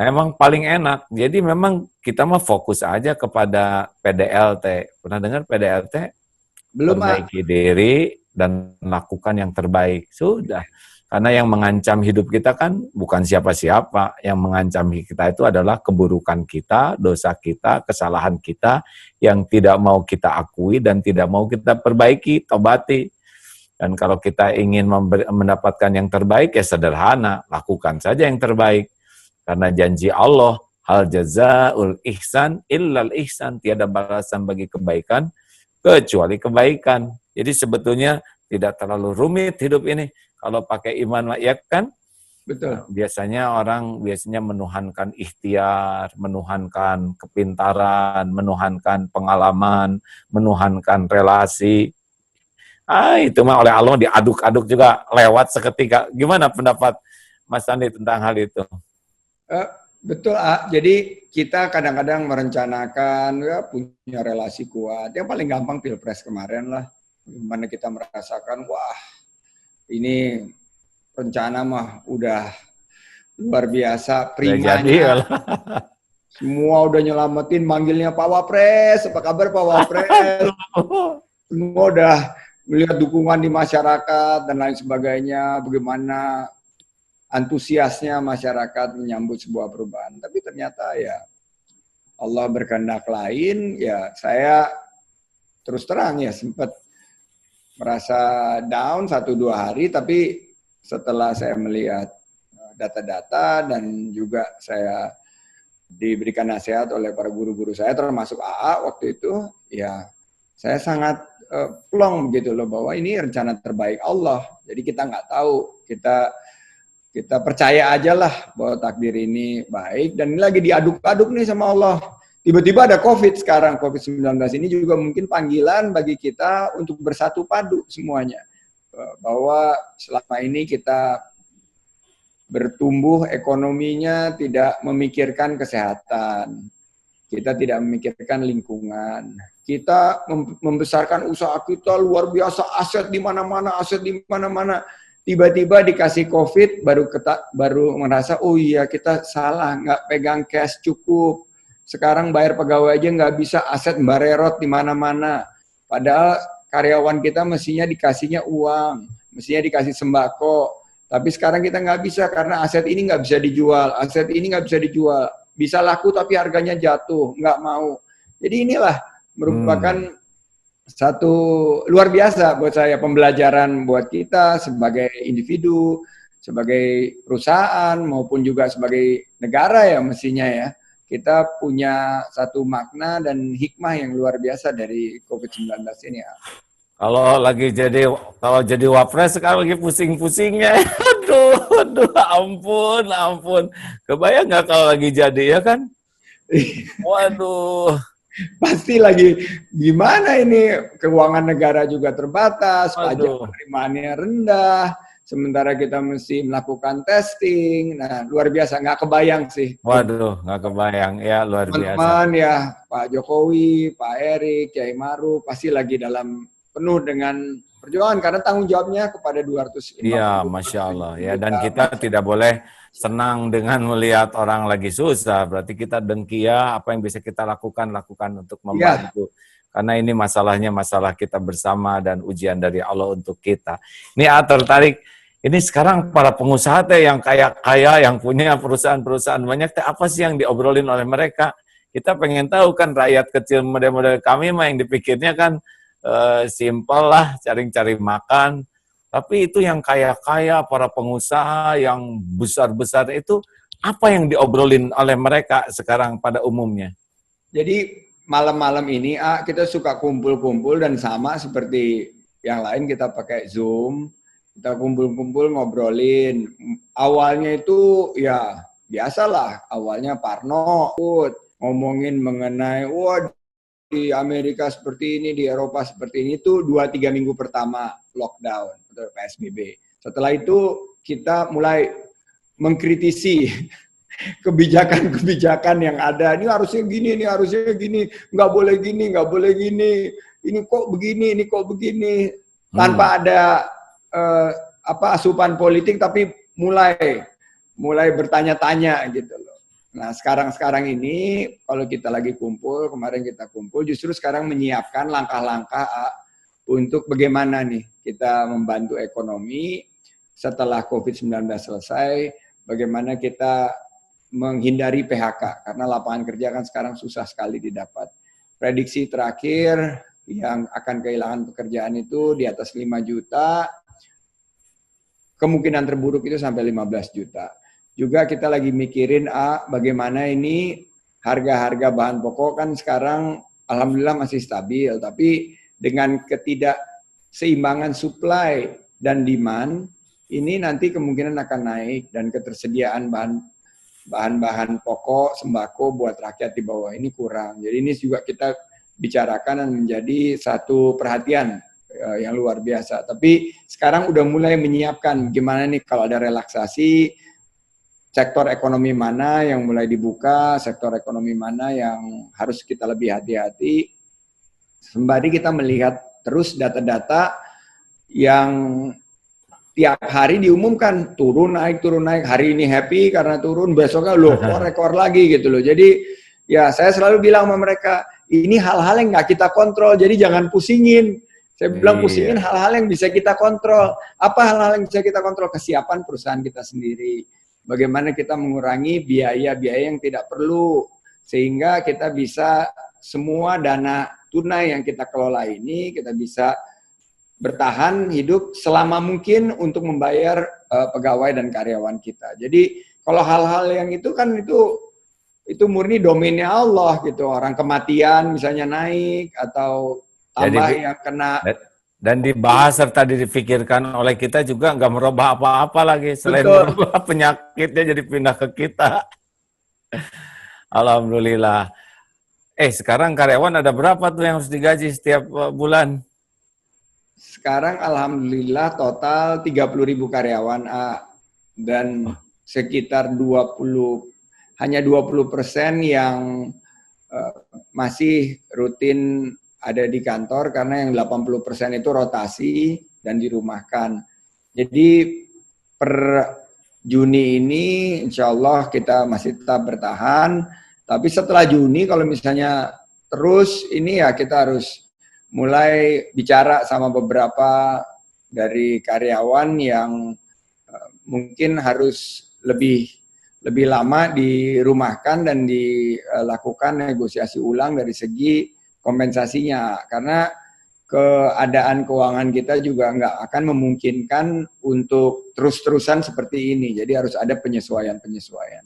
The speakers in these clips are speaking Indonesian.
Memang paling enak. Jadi memang kita mah fokus aja kepada PDLT. Pernah dengar PDLT? Belum, A. Perbaiki diri dan lakukan yang terbaik. Sudah. Karena yang mengancam hidup kita kan bukan siapa-siapa. Yang mengancam kita itu adalah keburukan kita, dosa kita, kesalahan kita yang tidak mau kita akui dan tidak mau kita perbaiki, tobati. Dan kalau kita ingin mendapatkan yang terbaik, ya sederhana, lakukan saja yang terbaik. Karena janji Allah, hal jazaul ihsan illal ihsan, tiada balasan bagi kebaikan kecuali kebaikan. Jadi sebetulnya tidak terlalu rumit hidup ini. Kalau pakai iman ya kan, Betul. biasanya orang menuhankan ikhtiar, menuhankan kepintaran, menuhankan pengalaman, menuhankan relasi. Itu mah oleh Allah diaduk-aduk juga lewat seketika. Gimana pendapat Mas Andi tentang hal itu? Eh, Betul, A. Jadi kita kadang-kadang merencanakan ya punya relasi kuat. Yang paling gampang Pilpres kemarin lah. Gimana kita merasakan, wah ini rencana mah udah luar biasa, Udah jadi primanya. kalau Semua udah nyelamatin, manggilnya Pak Wapres, apa kabar Pak Wapres? Semua udah melihat dukungan di masyarakat dan lain sebagainya, bagaimana antusiasnya masyarakat menyambut sebuah perubahan. Tapi ternyata ya Allah berkehendak lain, ya saya terus terang ya sempat merasa down 1-2 hari, tapi setelah saya melihat data-data dan juga saya diberikan nasihat oleh para guru-guru saya, termasuk AA waktu itu, ya saya sangat plong begitu loh, bahwa ini rencana terbaik Allah. Jadi kita nggak tahu, kita percaya aja lah bahwa takdir ini baik, dan ini lagi diaduk-aduk nih sama Allah. Tiba-tiba ada COVID sekarang, COVID-19 ini juga mungkin panggilan bagi kita untuk bersatu padu semuanya. Bahwa selama ini kita bertumbuh ekonominya tidak memikirkan kesehatan, kita tidak memikirkan lingkungan, kita membesarkan usaha kita luar biasa, aset di mana-mana, aset di mana-mana. Tiba-tiba dikasih COVID, baru merasa, oh iya kita salah, nggak pegang cash cukup. Sekarang bayar pegawai aja nggak bisa, aset mbarerot di mana-mana. Padahal karyawan kita mestinya dikasihnya uang, mestinya dikasih sembako. Tapi sekarang kita nggak bisa karena aset ini nggak bisa dijual, aset ini nggak bisa dijual. Bisa laku tapi harganya jatuh, nggak mau. Jadi inilah merupakan satu luar biasa buat saya, pembelajaran buat kita sebagai individu, sebagai perusahaan, maupun juga sebagai negara ya mestinya ya. Kita punya satu makna dan hikmah yang luar biasa dari COVID-19 ini ya. kalau jadi wapres sekarang lagi pusing-pusingnya. Aduh, ampun. Kebayang nggak kalau lagi jadi ya kan? Waduh. Pasti lagi gimana ini, keuangan negara juga terbatas, pajak Waduh. penerimaannya rendah, sementara kita mesti melakukan testing. Nah, luar biasa, nggak kebayang sih. Waduh, nggak kebayang ya, luar biasa. Teman-teman ya, Pak Jokowi, Pak Erik, Kiai Maruf, pasti lagi dalam penuh dengan perjuangan karena tanggung jawabnya kepada 250 Iya, Masya Allah. Ya, dan juta kita bangsa. tidak boleh senang dengan melihat orang lagi susah. Berarti kita dengki ya, apa yang bisa kita lakukan untuk Ya, membantu. Karena ini masalahnya masalah kita bersama dan ujian dari Allah untuk kita. Ini tertarik. Ini sekarang para pengusaha teh yang kaya-kaya, yang punya perusahaan-perusahaan banyak, teh apa sih yang diobrolin oleh mereka? Kita pengen tahu kan rakyat kecil model-model kami mah yang dipikirnya kan simpel lah, cari-cari makan. Tapi itu yang kaya-kaya, para pengusaha yang besar-besar itu, apa yang diobrolin oleh mereka sekarang pada umumnya? jadi malam-malam ini kita suka kumpul-kumpul dan sama seperti yang lain kita pakai Zoom, kita kumpul-kumpul ngobrolin. Awalnya itu ya biasalah, awalnya Parno ngomongin mengenai wah di Amerika seperti ini, di Eropa seperti ini, itu 2-3 minggu pertama lockdown atau PSBB. Setelah itu kita mulai mengkritisi kebijakan-kebijakan yang ada. Ini harusnya gini, ini harusnya gini, nggak boleh gini, nggak boleh gini. Ini kok begini, ini kok begini. Tanpa ada asupan politik, tapi mulai bertanya-tanya gitu loh. Nah, sekarang ini kalau kita lagi kumpul, kemarin kita kumpul, justru sekarang menyiapkan langkah-langkah untuk bagaimana nih kita membantu ekonomi setelah COVID-19 selesai, bagaimana kita menghindari PHK, karena lapangan kerja kan sekarang susah sekali didapat. Prediksi terakhir yang akan kehilangan pekerjaan itu di atas 5 juta, kemungkinan terburuk itu sampai 15 juta. Juga kita lagi mikirin bagaimana ini harga-harga bahan pokok kan sekarang alhamdulillah masih stabil, tapi dengan ketidakseimbangan supply dan demand, ini nanti kemungkinan akan naik dan ketersediaan bahan-bahan pokok, sembako buat rakyat di bawah ini kurang. Jadi ini juga kita bicarakan dan menjadi satu perhatian yang luar biasa. Tapi sekarang udah mulai menyiapkan gimana nih kalau ada relaksasi, sektor ekonomi mana yang mulai dibuka, sektor ekonomi mana yang harus kita lebih hati-hati. Sembari kita melihat terus data-data yang tiap hari diumumkan turun naik, hari ini happy karena turun, besoknya loh rekor lagi gitu loh. Jadi ya saya selalu bilang sama mereka, ini hal-hal yang nggak kita kontrol, jadi jangan pusingin. Saya bilang pusingin hal-hal yang bisa kita kontrol. Apa hal-hal yang bisa kita kontrol? Kesiapan perusahaan kita sendiri. Bagaimana kita mengurangi biaya-biaya yang tidak perlu. Sehingga kita bisa semua dana tunai yang kita kelola ini, kita bisa bertahan hidup selama mungkin untuk membayar pegawai dan karyawan kita. Jadi kalau hal-hal yang itu kan itu murni domainnya Allah gitu. Orang kematian misalnya naik atau tambah Jadi, yang kena. dan dibahas serta dipikirkan oleh kita juga nggak merubah apa-apa lagi. Selain Betul. merubah penyakitnya jadi pindah ke kita. Alhamdulillah. Sekarang karyawan ada berapa tuh yang harus digaji setiap bulan? Sekarang alhamdulillah total 30.000 karyawan dan sekitar 20% yang masih rutin ada di kantor karena yang 80% itu rotasi dan dirumahkan. Jadi per Juni ini insya Allah kita masih tetap bertahan, tapi setelah Juni kalau misalnya terus ini ya kita harus mulai bicara sama beberapa dari karyawan yang mungkin harus lebih lama dirumahkan dan dilakukan negosiasi ulang dari segi kompensasinya, karena keadaan keuangan kita juga nggak akan memungkinkan untuk terus-terusan seperti ini. Jadi harus ada penyesuaian-penyesuaian.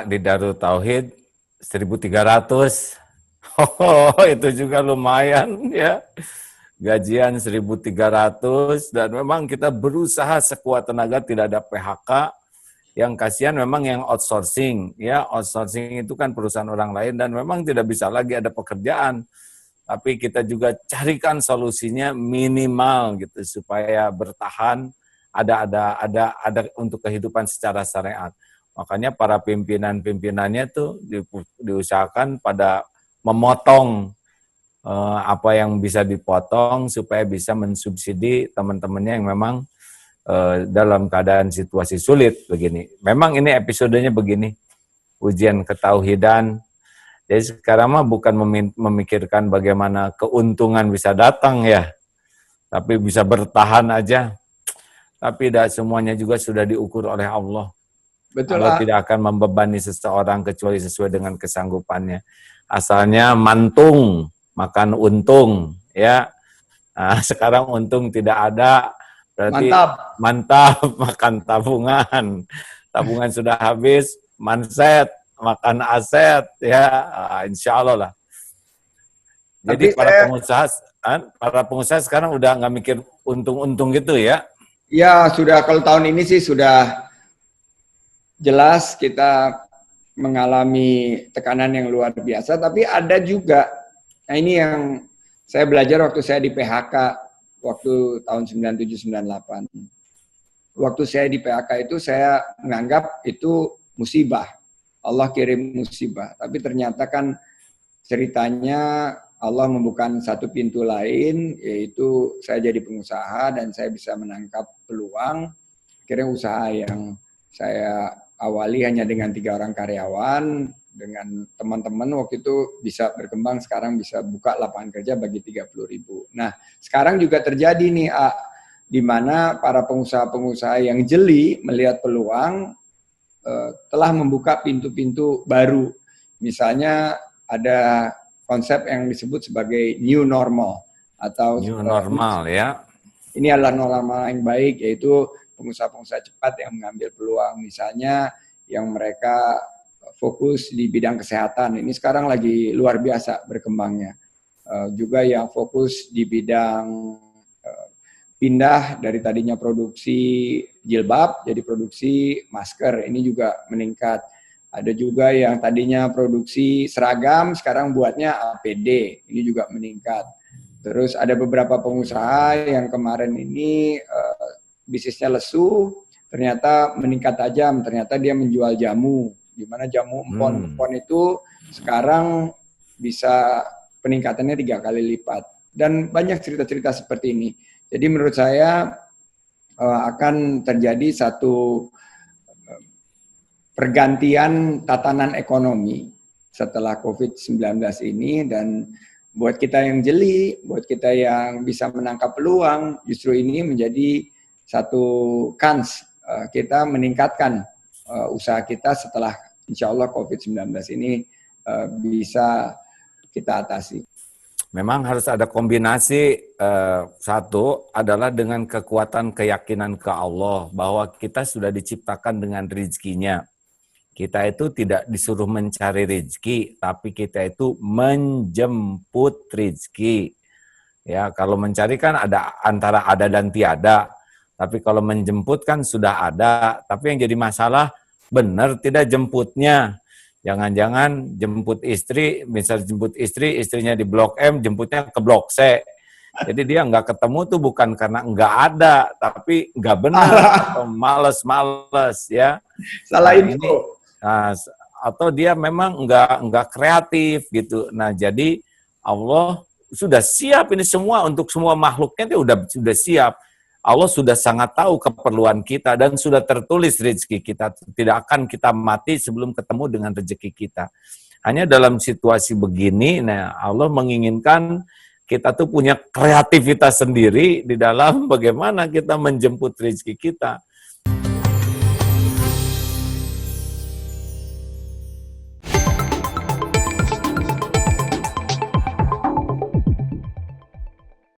Di Darut Tauhid 1.300. Oh, itu juga lumayan ya. Gajian 1.300 dan memang kita berusaha sekuat tenaga tidak ada PHK. Yang kasihan memang yang outsourcing, ya outsourcing itu kan perusahaan orang lain dan memang tidak bisa lagi ada pekerjaan. Tapi kita juga carikan solusinya minimal gitu supaya bertahan ada untuk kehidupan secara syariat. Makanya para pimpinan-pimpinannya tuh diusahakan pada memotong apa yang bisa dipotong supaya bisa mensubsidi teman-temannya yang memang dalam keadaan situasi sulit begini. Memang ini episodenya begini, ujian ketauhidan. Jadi sekarang mah bukan memikirkan bagaimana keuntungan bisa datang ya, tapi bisa bertahan aja. Tapi tidak semuanya juga sudah diukur oleh Allah. Betul, Allah tidak akan membebani seseorang kecuali sesuai dengan kesanggupannya. Asalnya mantung, makan untung, ya. Nah, sekarang untung tidak ada. Berarti mantap makan tabungan. Tabungan sudah habis, manset, makan aset, ya insya Allah lah. Jadi para pengusaha sekarang udah nggak mikir untung-untung gitu ya? Ya sudah, kalau tahun ini sih sudah jelas kita mengalami tekanan yang luar biasa. Tapi ada juga, nah ini yang saya belajar waktu saya di PHK waktu tahun 97-98. Waktu saya di PHK itu saya menganggap itu musibah. Allah kirim musibah. Tapi ternyata kan ceritanya Allah membuka satu pintu lain, yaitu saya jadi pengusaha dan saya bisa menangkap peluang. Akhirnya usaha yang saya awali hanya dengan 3 orang karyawan, dengan teman-teman waktu itu bisa berkembang, sekarang bisa buka lapangan kerja bagi 30.000. Nah, sekarang juga terjadi nih, di mana para pengusaha-pengusaha yang jeli melihat peluang telah membuka pintu-pintu baru. Misalnya ada konsep yang disebut sebagai new normal atau New normal ya. ini adalah normal yang baik, yaitu pengusaha-pengusaha cepat yang mengambil peluang, misalnya yang mereka fokus di bidang kesehatan, ini sekarang lagi luar biasa berkembangnya. Juga yang fokus di bidang pindah dari tadinya produksi jilbab jadi produksi masker, ini juga meningkat. Ada juga yang tadinya produksi seragam, sekarang buatnya APD, ini juga meningkat. Terus ada beberapa pengusaha yang kemarin ini bisnisnya lesu, ternyata meningkat tajam, ternyata dia menjual jamu, di mana jamu empon-empon itu sekarang bisa peningkatannya 3 kali lipat. Dan banyak cerita-cerita seperti ini. Jadi menurut saya akan terjadi satu pergantian tatanan ekonomi setelah COVID-19 ini, dan buat kita yang jeli, buat kita yang bisa menangkap peluang, justru ini menjadi satu kans kita meningkatkan usaha kita setelah insya Allah COVID-19 ini bisa kita atasi. Memang harus ada kombinasi, satu adalah dengan kekuatan keyakinan ke Allah bahwa kita sudah diciptakan dengan rezekinya. Kita itu tidak disuruh mencari rezeki, tapi kita itu menjemput rezeki. Ya, kalau mencari kan ada antara ada dan tiada, tapi kalau menjemput kan sudah ada. Tapi yang jadi masalah benar tidak jemputnya. Jangan-jangan jemput istri, misal jemput istri, istrinya di Blok M, jemputnya ke Blok C. Jadi dia nggak ketemu tuh bukan karena nggak ada, tapi nggak benar atau males-males ya. Salah Nah, info. ini, nah, atau dia memang nggak kreatif gitu. Nah, jadi Allah sudah siap ini semua untuk semua makhluknya, dia sudah siap. Allah sudah sangat tahu keperluan kita dan sudah tertulis rezeki kita. Tidak akan kita mati sebelum ketemu dengan rezeki kita. Hanya dalam situasi begini, nah Allah menginginkan kita tuh punya kreativitas sendiri di dalam bagaimana kita menjemput rezeki kita.